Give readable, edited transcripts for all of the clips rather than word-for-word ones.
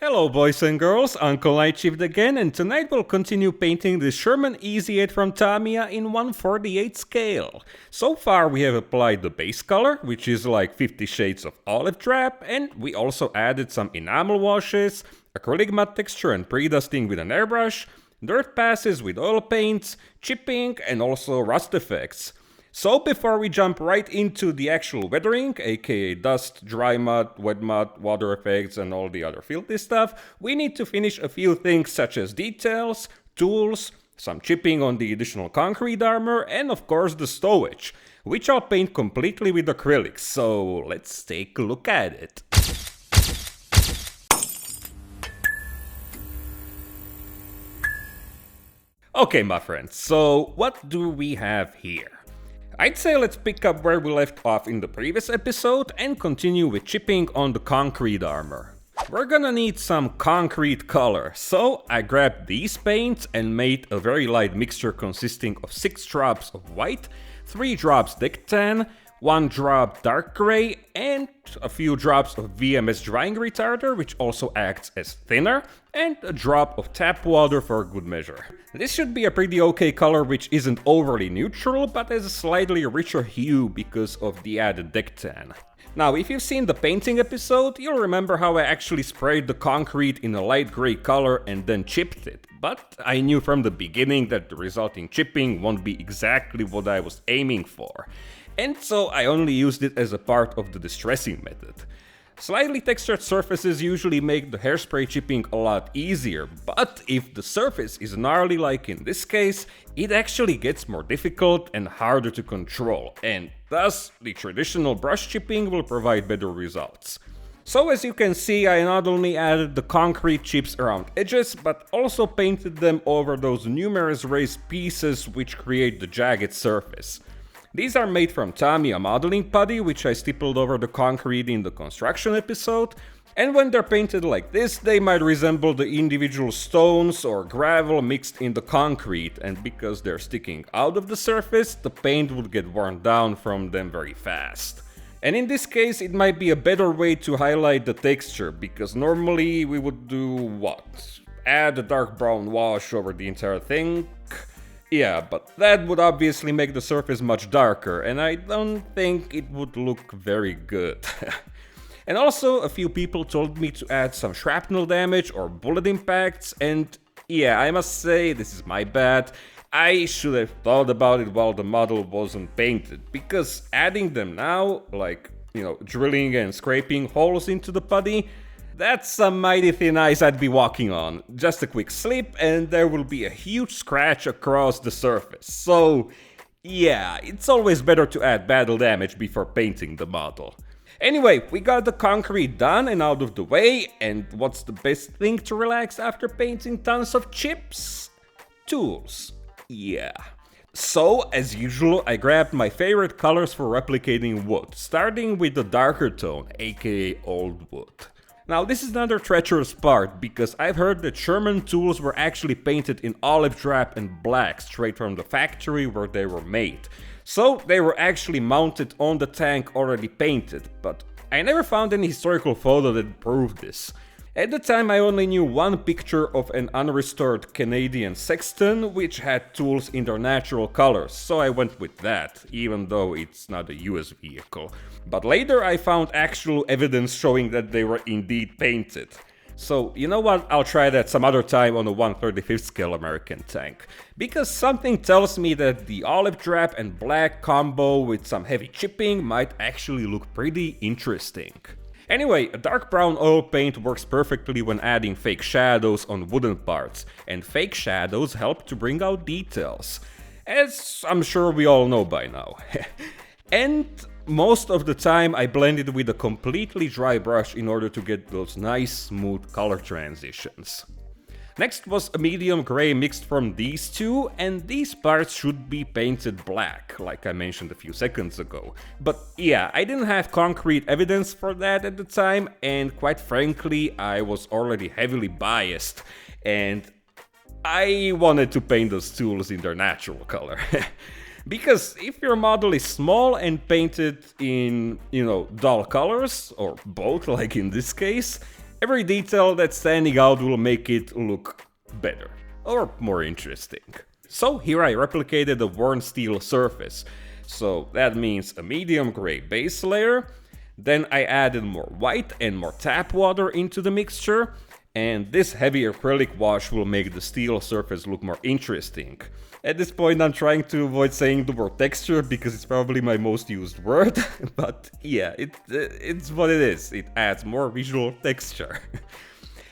Hello boys and girls, Uncle Nightshift again, and tonight we'll continue painting the Sherman EZ8 from Tamiya in 1/48 scale. So far we have applied the base color, which is like 50 shades of olive drab, and we also added some enamel washes, acrylic matte texture and pre-dusting with an airbrush, dirt passes with oil paints, chipping and also rust effects. So before we jump right into the actual weathering, aka dust, dry mud, wet mud, water effects and all the other filthy stuff, we need to finish a few things such as details, tools, some chipping on the additional concrete armor, and of course the stowage, which I'll paint completely with acrylics, so let's take a look at it. Okay my friends, so what do we have here? I'd say let's pick up where we left off in the previous episode and continue with chipping on the concrete armor. We're gonna need some concrete color, so I grabbed these paints and made a very light mixture consisting of 6 drops of white, 3 drops deck tan, 1 drop dark gray, and a few drops of VMS drying retarder, which also acts as thinner, and a drop of tap water for good measure. This should be a pretty okay color which isn't overly neutral, but has a slightly richer hue because of the added deck tan. Now, if you've seen the painting episode, you'll remember how I actually sprayed the concrete in a light gray color and then chipped it, but I knew from the beginning that the resulting chipping won't be exactly what I was aiming for. And so I only used it as a part of the distressing method. Slightly textured surfaces usually make the hairspray chipping a lot easier, but if the surface is gnarly like in this case, it actually gets more difficult and harder to control, and thus the traditional brush chipping will provide better results. So as you can see, I not only added the concrete chips around edges, but also painted them over those numerous raised pieces which create the jagged surface. These are made from Tamiya modeling putty, which I stippled over the concrete in the construction episode, and when they're painted like this, they might resemble the individual stones or gravel mixed in the concrete, and because they're sticking out of the surface, the paint would get worn down from them very fast. And in this case, it might be a better way to highlight the texture, because normally we would do what? Add a dark brown wash over the entire thing? Yeah, but that would obviously make the surface much darker, and I don't think it would look very good. And also, a few people told me to add some shrapnel damage or bullet impacts, and yeah, I must say, this is my bad. I should have thought about it while the model wasn't painted, because adding them now, like, drilling and scraping holes into the putty, that's some mighty thin ice I'd be walking on. Just a quick slip and there will be a huge scratch across the surface. So yeah, it's always better to add battle damage before painting the model. Anyway, we got the concrete done and out of the way, and what's the best thing to relax after painting tons of chips? Tools. Yeah. So, as usual, I grabbed my favorite colors for replicating wood, starting with the darker tone, aka old wood. Now this is another treacherous part, because I've heard that Sherman tools were actually painted in olive drab and black straight from the factory where they were made. So they were actually mounted on the tank already painted, but I never found any historical photo that proved this. At the time I only knew one picture of an unrestored Canadian sexton which had tools in their natural colors, so I went with that, even though it's not a US vehicle. But later I found actual evidence showing that they were indeed painted. So you know what, I'll try that some other time on a 1/35th scale American tank. Because something tells me that the olive drab and black combo with some heavy chipping might actually look pretty interesting. Anyway, a dark brown oil paint works perfectly when adding fake shadows on wooden parts, and fake shadows help to bring out details, as I'm sure we all know by now. And most of the time I blended with a completely dry brush in order to get those nice smooth color transitions. Next was a medium gray mixed from these two, and these parts should be painted black, like I mentioned a few seconds ago. But yeah, I didn't have concrete evidence for that at the time, and quite frankly, I was already heavily biased, and I wanted to paint those tools in their natural color. Because if your model is small and painted in, dull colors, or both like in this case, Every detail that's standing out will make it look better, or more interesting. So here I replicated a worn steel surface. So that means a medium gray base layer. Then I added more white and more tap water into the mixture. And this heavy acrylic wash will make the steel surface look more interesting. At this point I'm trying to avoid saying the word texture because it's probably my most used word, but yeah, it's what it is, it adds more visual texture.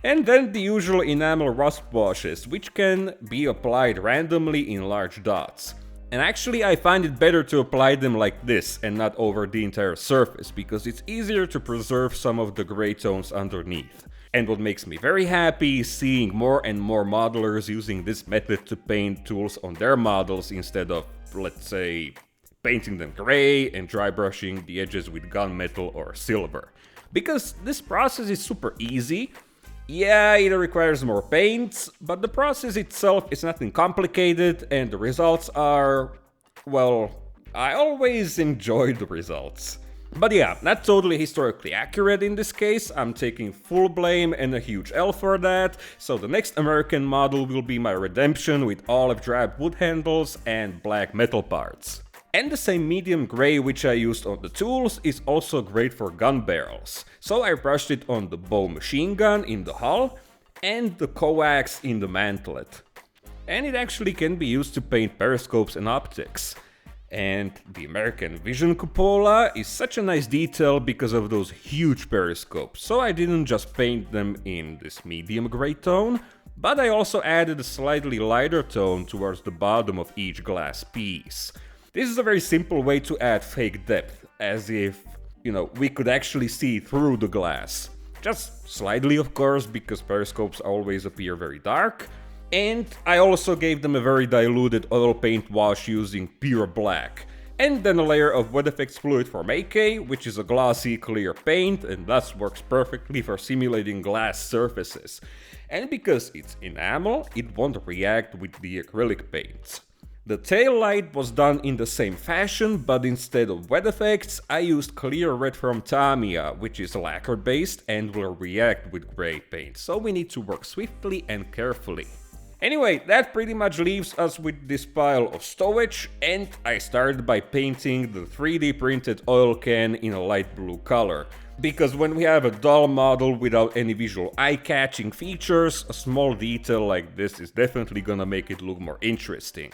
And then the usual enamel rust washes, which can be applied randomly in large dots. And actually I find it better to apply them like this and not over the entire surface, because it's easier to preserve some of the gray tones underneath. And what makes me very happy is seeing more and more modelers using this method to paint tools on their models instead of, let's say, painting them gray and dry brushing the edges with gunmetal or silver. Because this process is super easy. Yeah, it requires more paints, but the process itself is nothing complicated and the results are, well, I always enjoy the results. But yeah, not totally historically accurate in this case, I'm taking full blame and a huge L for that, so the next American model will be my redemption with olive drab wood handles and black metal parts. And the same medium gray which I used on the tools is also great for gun barrels, so I brushed it on the bow machine gun in the hull and the coax in the mantlet. And it actually can be used to paint periscopes and optics. And the American Vision cupola is such a nice detail because of those huge periscopes, so I didn't just paint them in this medium gray tone, but I also added a slightly lighter tone towards the bottom of each glass piece. This is a very simple way to add fake depth, as if, we could actually see through the glass. Just slightly, of course, because periscopes always appear very dark. And I also gave them a very diluted oil paint wash using pure black. And then a layer of wet effects fluid from AK, which is a glossy clear paint and thus works perfectly for simulating glass surfaces. And because it's enamel, it won't react with the acrylic paints. The Taillight was done in the same fashion, but instead of wet effects, I used clear red from Tamiya, which is lacquer based and will react with gray paint, so we need to work swiftly and carefully. Anyway, that pretty much leaves us with this pile of stowage, and I started by painting the 3D printed oil can in a light blue color. Because when we have a dull model without any visual eye-catching features, a small detail like this is definitely gonna make it look more interesting.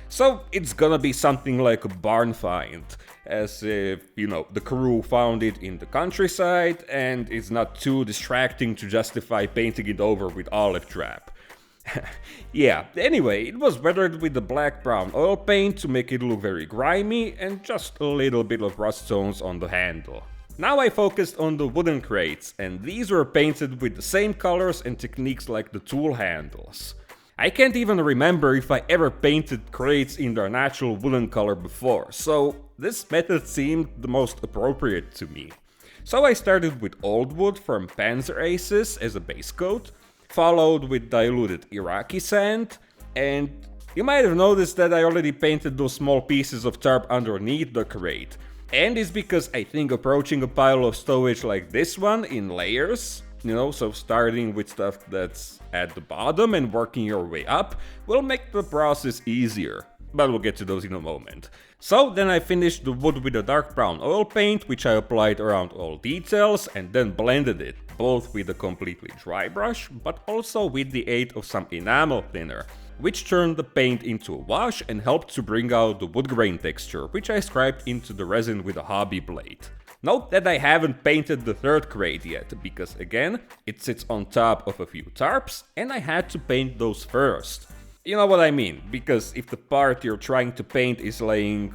So it's gonna be something like a barn find, as if, the crew found it in the countryside and it's not too distracting to justify painting it over with olive drab. Yeah, anyway, it was weathered with the black-brown oil paint to make it look very grimy and just a little bit of rust tones on the handle. Now I focused on the wooden crates, and these were painted with the same colors and techniques like the tool handles. I can't even remember if I ever painted crates in their natural wooden color before, so this method seemed the most appropriate to me. So I started with old wood from Panzer Aces as a base coat, followed with diluted Iraqi sand, and you might have noticed that I already painted those small pieces of tarp underneath the crate. And it's because I think approaching a pile of stowage like this one in layers, so starting with stuff that's at the bottom and working your way up, will make the process easier. But we'll get to those in a moment. So then I finished the wood with a dark brown oil paint, which I applied around all details and then blended it, both with a completely dry brush, but also with the aid of some enamel thinner, which turned the paint into a wash and helped to bring out the wood grain texture, which I scribed into the resin with a hobby blade. Note that I haven't painted the third crate yet, because again, it sits on top of a few tarps, and I had to paint those first. You know what I mean, because if the part you're trying to paint is laying,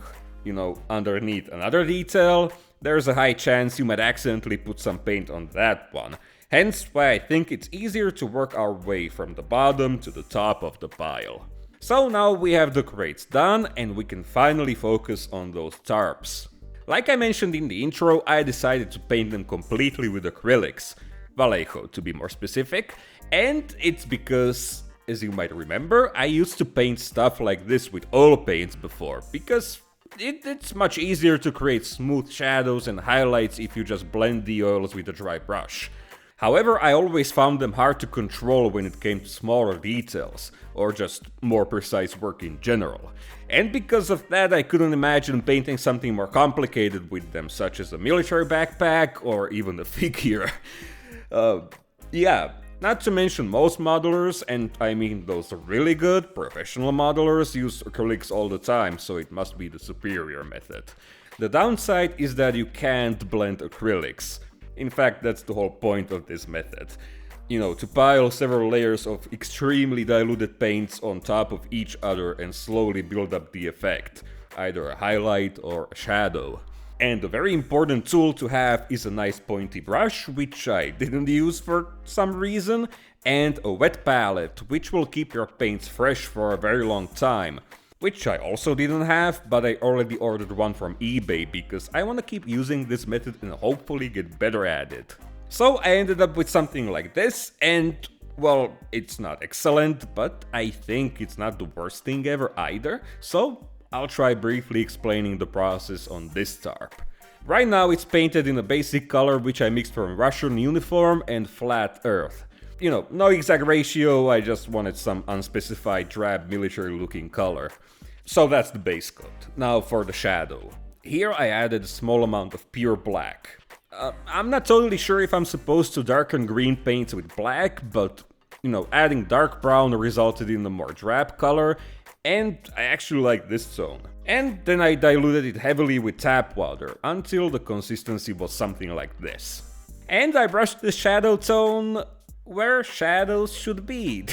underneath another detail, there's a high chance you might accidentally put some paint on that one. Hence why I think it's easier to work our way from the bottom to the top of the pile. So now we have the crates done and we can finally focus on those tarps. Like I mentioned in the intro, I decided to paint them completely with acrylics, Vallejo to be more specific, and it's because, as you might remember, I used to paint stuff like this with oil paints before, because it's much easier to create smooth shadows and highlights if you just blend the oils with a dry brush. However, I always found them hard to control when it came to smaller details, or just more precise work in general. And because of that, I couldn't imagine painting something more complicated with them, such as a military backpack or even a figure. Yeah, not to mention most modelers, and I mean those really good professional modelers, use acrylics all the time, so it must be the superior method. The downside is that you can't blend acrylics. In fact, that's the whole point of this method. You know, to pile several layers of extremely diluted paints on top of each other and slowly build up the effect, either a highlight or a shadow. And a very important tool to have is a nice pointy brush, which I didn't use for some reason, and a wet palette, which will keep your paints fresh for a very long time. Which I also didn't have, but I already ordered one from eBay because I want to keep using this method and hopefully get better at it. So I ended up with something like this, and well, it's not excellent, but I think it's not the worst thing ever either, so I'll try briefly explaining the process on this tarp. Right now it's painted in a basic color which I mixed from Russian uniform and flat earth. You know, no exact ratio, I just wanted some unspecified drab military looking color. So that's the base coat. Now for the shadow. Here I added a small amount of pure black. I'm not totally sure if I'm supposed to darken green paints with black, but you know, adding dark brown resulted in a more drab color, and I actually like this tone. And then I diluted it heavily with tap water until the consistency was something like this. And I brushed the shadow tone where shadows should be.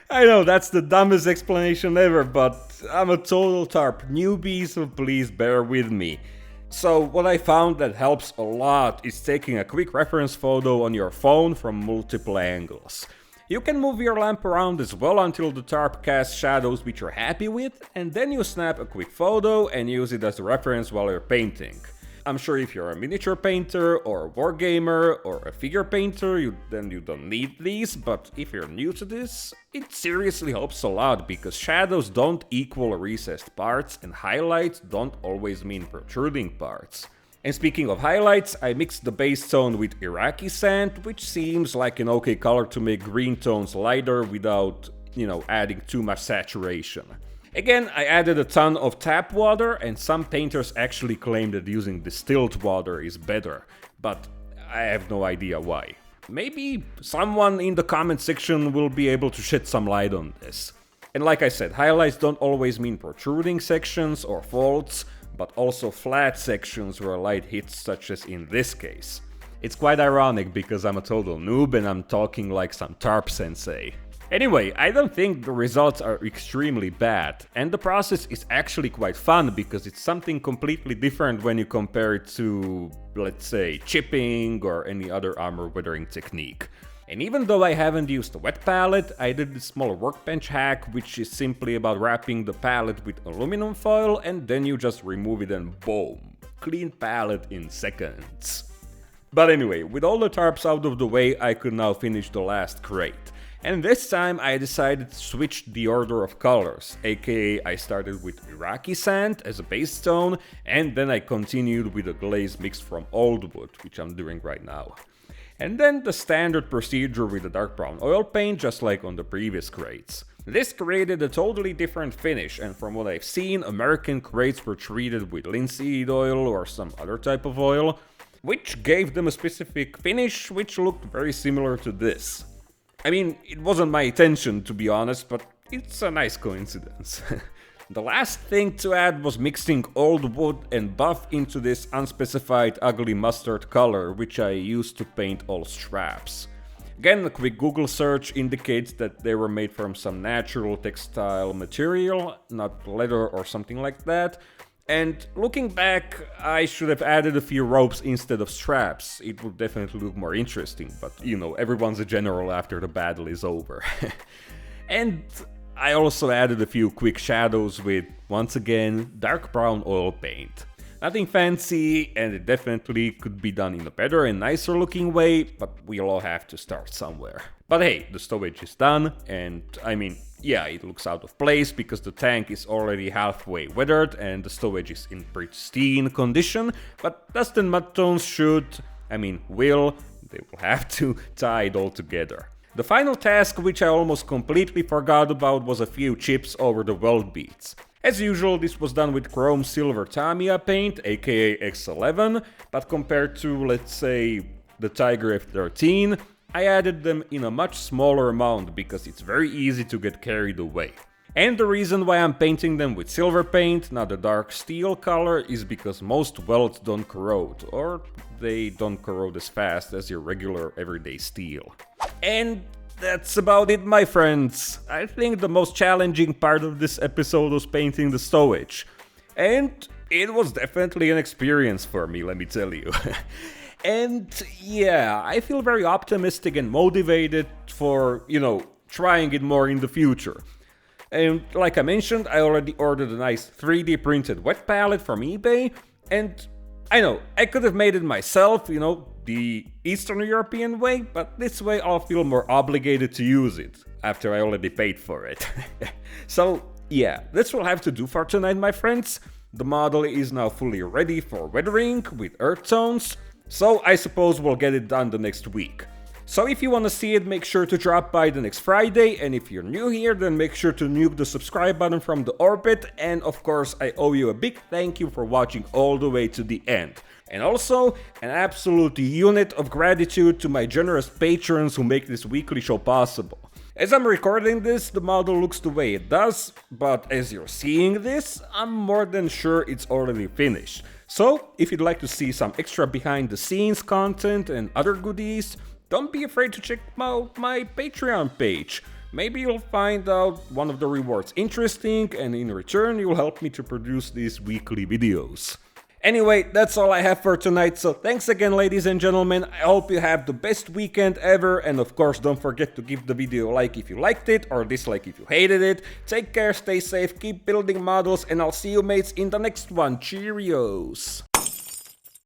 I know that's the dumbest explanation ever, but I'm a total tarp newbie, so please bear with me. So what I found that helps a lot is taking a quick reference photo on your phone from multiple angles. You can move your lamp around as well until the tarp casts shadows which you're happy with, and then you snap a quick photo and use it as a reference while you're painting. I'm sure if you're a miniature painter or a wargamer or a figure painter, then you don't need these, but if you're new to this, it seriously helps a lot because shadows don't equal recessed parts and highlights don't always mean protruding parts. And speaking of highlights, I mixed the base tone with Iraqi sand, which seems like an okay color to make green tones lighter without, you know, adding too much saturation. Again, I added a ton of tap water, and some painters actually claim that using distilled water is better, but I have no idea why. Maybe someone in the comment section will be able to shed some light on this. And like I said, highlights don't always mean protruding sections or faults, but also flat sections where light hits, such as in this case. It's quite ironic because I'm a total noob and I'm talking like some tarp sensei. Anyway, I don't think the results are extremely bad, and the process is actually quite fun because it's something completely different when you compare it to, let's say, chipping or any other armor weathering technique. And even though I haven't used a wet palette, I did this small workbench hack, which is simply about wrapping the palette with aluminum foil and then you just remove it and boom, clean palette in seconds. But anyway, with all the tarps out of the way, I could now finish the last crate. And this time I decided to switch the order of colors, aka I started with Iraqi sand as a base tone, and then I continued with a glaze mixed from old wood, which I'm doing right now. And then the standard procedure with a dark brown oil paint, just like on the previous crates. This created a totally different finish, and from what I've seen, American crates were treated with linseed oil or some other type of oil, which gave them a specific finish which looked very similar to this. I mean, it wasn't my intention to be honest, but it's a nice coincidence. The last thing to add was mixing old wood and buff into this unspecified ugly mustard color, which I used to paint all straps. Again, a quick Google search indicates that they were made from some natural textile material, not leather or something like that. And looking back, I should have added a few ropes instead of straps. It would definitely look more interesting, but you know, everyone's a general after the battle is over. And I also added a few quick shadows with, once again, dark brown oil paint. Nothing fancy, and it definitely could be done in a better and nicer looking way, but we'll all have to start somewhere. But hey, the stowage is done, and I mean, yeah, it looks out of place because the tank is already halfway weathered and the stowage is in pristine condition, but dust and mud tones should, they will have to tie it all together. The final task, which I almost completely forgot about, was a few chips over the weld beads. As usual, this was done with chrome silver Tamiya paint, aka X11, but compared to, let's say, the Tiger F13, I added them in a much smaller amount because it's very easy to get carried away. And the reason why I'm painting them with silver paint, not a dark steel color, is because most welds don't corrode, or they don't corrode as fast as your regular everyday steel. And that's about it, my friends. I think the most challenging part of this episode was painting the stowage. And it was definitely an experience for me, let me tell you. And yeah, I feel very optimistic and motivated for, trying it more in the future. And like I mentioned, I already ordered a nice 3D printed wet palette from eBay, and I know, I could have made it myself, the Eastern European way, but this way I'll feel more obligated to use it, after I already paid for it. So yeah, this will have to do for tonight, my friends. The model is now fully ready for weathering with earth tones, so I suppose we'll get it done the next week. So if you want to see it, make sure to drop by the next Friday, and if you're new here, then make sure to nuke the subscribe button from the orbit, and of course I owe you a big thank you for watching all the way to the end. And also, an absolute unit of gratitude to my generous patrons who make this weekly show possible. As I'm recording this, the model looks the way it does, but as you're seeing this, I'm more than sure it's already finished. So, if you'd like to see some extra behind the scenes content and other goodies, don't be afraid to check out my Patreon page. Maybe you'll find out one of the rewards interesting, and in return you'll help me to produce these weekly videos. Anyway, that's all I have for tonight, so thanks again, ladies and gentlemen. I hope you have the best weekend ever, and of course don't forget to give the video a like if you liked it, or dislike if you hated it. Take care, stay safe, keep building models, and I'll see you mates in the next one. Cheerios!